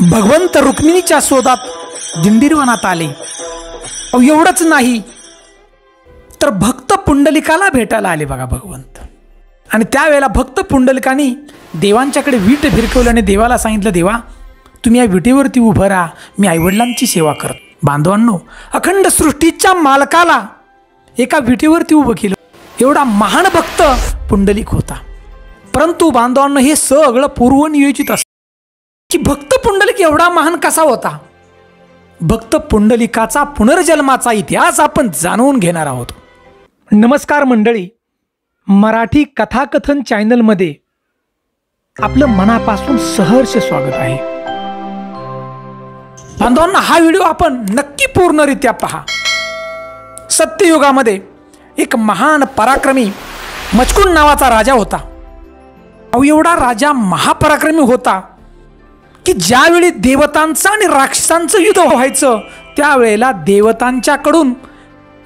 भगवंत रुक्मिणीच्या शोधात दिंडीरवनात आले. एवढंच नाही तर भक्त पुंडलिकाला भेटायला आले बघा भगवंत. आणि त्यावेळेला भक्त पुंडलिकाने देवांच्याकडे वीट भिरकवली आणि देवाला सांगितलं, देवा तुम्ही या विटेवरती उभं राहा, मी आईवडिलांची सेवा करत. बांधवांनो, अखंड सृष्टीच्या मालकाला एका विटेवरती उभं केलं. एवढा महान भक्त पुंडलिक होता. परंतु बांधवांनो, हे सगळं पूर्वनियोजित असतं की भक्त पुंडलिक एवढा महान कसा होता. भक्त पुंडलिकाचा पुनर्जन्माचा इतिहास आपण जाणून घेणार आहोत. नमस्कार मंडळी, मराठी कथाकथन चॅनलमध्ये आपलं मनापासून सहर्ष स्वागत आहे. बांधवांना, हा व्हिडिओ आपण नक्की पूर्णरित्या पहा. सत्ययुगामध्ये एक महान पराक्रमी मचकुंड नावाचा राजा होता. एवढा राजा महापराक्रमी होता की ज्यावेळी देवतांचं आणि राक्षसांचं युद्ध व्हायचं त्यावेळेला देवतांच्याकडून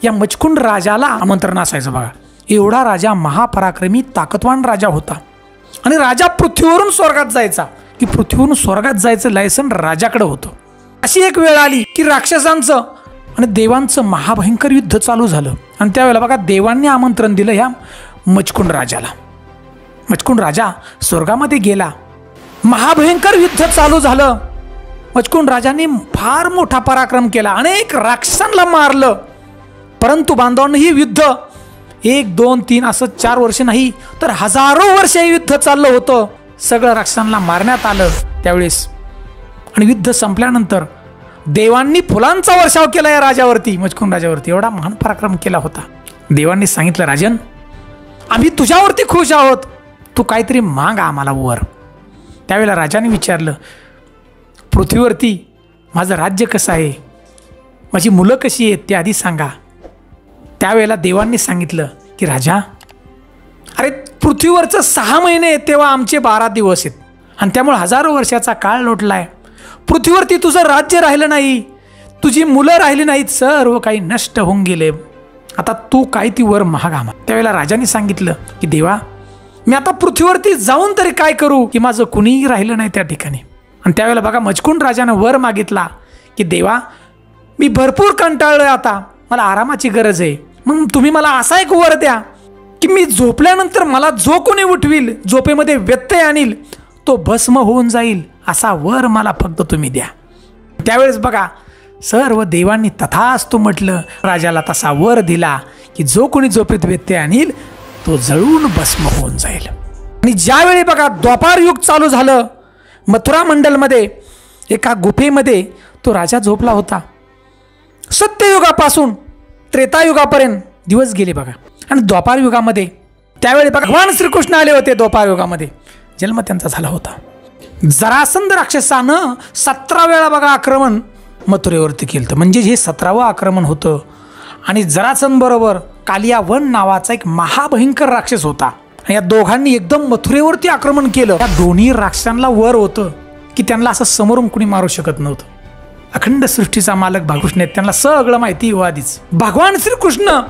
या मचकुंड राजाला आमंत्रण असायचं बघा. एवढा राजा महापराक्रमी ताकदवान राजा होता. आणि राजा पृथ्वीवरून स्वर्गात जायचा की पृथ्वीवरून स्वर्गात जायचं लायसन राजाकडे होतं. अशी एक वेळ आली की राक्षसांचं आणि देवांचं महाभयंकर युद्ध चालू झालं. आणि त्यावेळेला बघा देवांनी आमंत्रण दिलं ह्या मचकुंड राजाला. मचकुंड राजा स्वर्गामध्ये गेला. महाभयंकर युद्ध चालू झालं. मचकुंड राजाने फार मोठा पराक्रम केला, अनेक राक्षसांना मारलं. परंतु बांधवांनो, ही युद्ध 1, 2, 3 असं 4 वर्ष नाही तर हजारो वर्ष हे युद्ध चाललं होतं. सगळं राक्षसांना मारण्यात आलं त्यावेळेस. आणि युद्ध संपल्यानंतर देवांनी फुलांचा वर्षाव केला या राजावरती, मचकुंड राजावरती. एवढा महान पराक्रम केला होता. देवांनी सांगितलं, राजन आम्ही तुझ्यावरती खुश आहोत, तू काहीतरी माग आम्हाला वर. त्यावेळेला राजाने विचारलं, पृथ्वीवरती माझं राज्य कसं आहे, माझी मुलं कशी आहेत ते आधी सांगा. त्यावेळेला देवांनी सांगितलं की राजा, अरे पृथ्वीवरचं 6 महिने आहेत तेव्हा आमचे 12 दिवस आहेत. आणि त्यामुळे हजारो वर्षाचा काळ लोटलाय. पृथ्वीवरती तुझं राज्य राहिलं नाही, तुझी मुलं राहिली नाहीत, सर्व काही नष्ट होऊन गेले. आता तू काय ती वर महाग आम्हा. त्यावेळेला राजाने सांगितलं की देवा, मी आता पृथ्वीवरती जाऊन तरी काय करू की माझं कुणीही राहिलं नाही त्या ठिकाणी. आणि त्यावेळेला बघा मचकुंड राजानं वर मागितला की देवा, मी भरपूर कंटाळलोय, आता मला आरामाची गरज आहे. मग तुम्ही मला असा एक वर द्या की मी झोपल्यानंतर मला जो कोणी उठविल, झोपेमध्ये व्यत्यय आणील, तो भस्म होऊन जाईल, असा वर मला फक्त तुम्ही द्या. त्यावेळेस बघा सर्व देवांनी तथास्तु म्हटलं. राजाला तसा वर दिला की जो कोणी झोपेत व्यत्यय आणील तो जळून भस्म होऊन जाईल. आणि ज्यावेळी बघा द्वापार युग चालू झालं, मथुरा मंडलमध्ये एका गुफेमध्ये तो राजा झोपला होता. सत्ययुगापासून त्रेतायुगापर्यंत दिवस गेले बघा. आणि द्वापार युगामध्ये त्यावेळी बघा भगवान श्रीकृष्ण आले होते. द्वापार युगामध्ये जन्म त्यांचा झाला होता. जरासंध राक्षसानं 17 वेळा बघा आक्रमण मथुरेवरती केलं. म्हणजे हे 17वं आक्रमण होतं. आणि जरासंध बरोबर कालियावन नावाचा एक महाभयंकर राक्षस होता. आणि या दोघांनी एकदम मथुरेवरती आक्रमण केलं. या दोन्ही राक्षसांना वर होतं की त्यांना असं समोरून कुणी मारू शकत नव्हतं. अखंड सृष्टीचा मालक भगकृष्ण आहेत, त्यांना सगळं माहिती हो आधीच. भगवान श्रीकृष्ण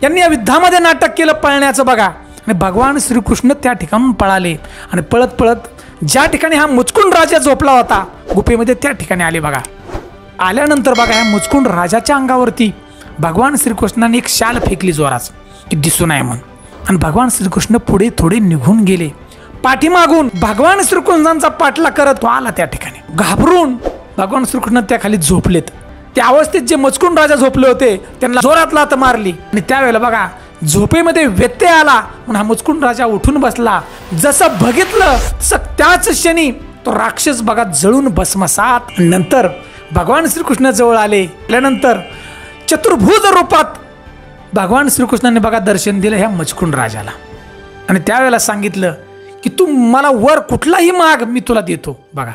यांनी या युद्धामध्ये नाटक केलं पळण्याचं बघा. आणि भगवान श्रीकृष्ण त्या ठिकाणून पळाले. आणि पळत पळत ज्या ठिकाणी हा मुचकुंड राजा झोपला होता गुफेमध्ये त्या ठिकाणी आले बघा. आल्यानंतर बघा ह्या मुचकुंड राजाच्या अंगावरती भगवान श्रीकृष्णाने एक शाल फेकली जोराच की दिसू नये म्हणून. आणि भगवान श्रीकृष्ण पुढे थोडे निघून गेले. पाठीमागून भगवान श्रीकृष्णांचा पाठला करत तो आला त्या ठिकाणी. घाबरून भगवान श्रीकृष्ण त्या खाली झोपलेत. त्या अवस्थेत जे मचकुंड राजा झोपले होते त्यांना जोरात लाथ मारली. आणि त्यावेळेला बघा झोपेमध्ये व्यत्यय आला म्हणून हा मचकुंड राजा उठून बसला. जसं बघितलं तसं त्याच क्षणी तो राक्षस बघा जळून भस्मसात. नंतर भगवान श्रीकृष्ण जवळ आले. त्यानंतर चतुर्भुज रूपात भगवान श्रीकृष्णाने बघा दर्शन दिलं ह्या मचकुंड राजाला. आणि त्यावेळेला सांगितलं की तू मला वर कुठलाही माग मी तुला देतो बघा.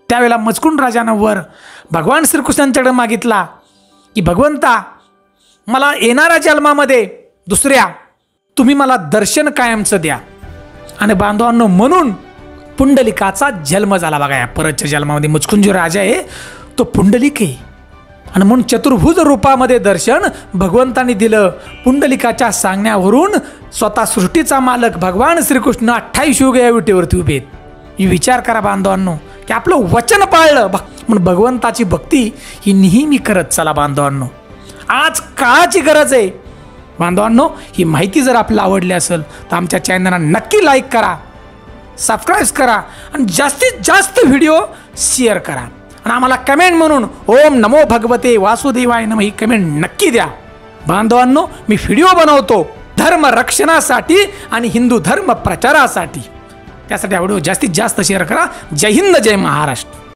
त्यावेळेला मचकुंड राजानं वर भगवान श्रीकृष्णांच्याकडे मागितला की भगवंता, मला येणाऱ्या जन्मामध्ये दुसऱ्या तुम्ही मला दर्शन कायमचं द्या. आणि बांधवांनो, म्हणून पुंडलिकाचा जन्म झाला बघा. या परतच्या जन्मामध्ये मचकुंड जो राजा आहे तो पुंडलिक आहे. आणि म्हणून चतुर्भुज रूपामध्ये दर्शन भगवंतांनी दिलं. पुंडलिकाच्या सांगण्यावरून स्वतः सृष्टीचा मालक भगवान श्रीकृष्ण 28 युग या विटेवरती उभे आहेत. विचार करा बांधवांनो की आपलं वचन पाळलं म्हणून भगवंताची भक्ती ही नेहमी करत चला बांधवांनो. आज काळाची गरज आहे बांधवांनो. ही माहिती जर आपल्याला आवडली असेल तर आमच्या चॅनलला नक्की लाईक करा, सबस्क्राईब करा आणि जास्तीत जास्त व्हिडिओ शेअर करा आणि आम्हाला कमेंट म्हणून ओम नमो भगवते वासुदेवाय नमः ही कमेंट नक्की द्या. बांधवांनो मी व्हिडिओ बनवतो धर्म रक्षणासाठी आणि हिंदू धर्म प्रचारासाठी. त्यासाठी हा व्हिडिओ जास्तीत जास्त शेअर करा. जय हिंद, जय महाराष्ट्र.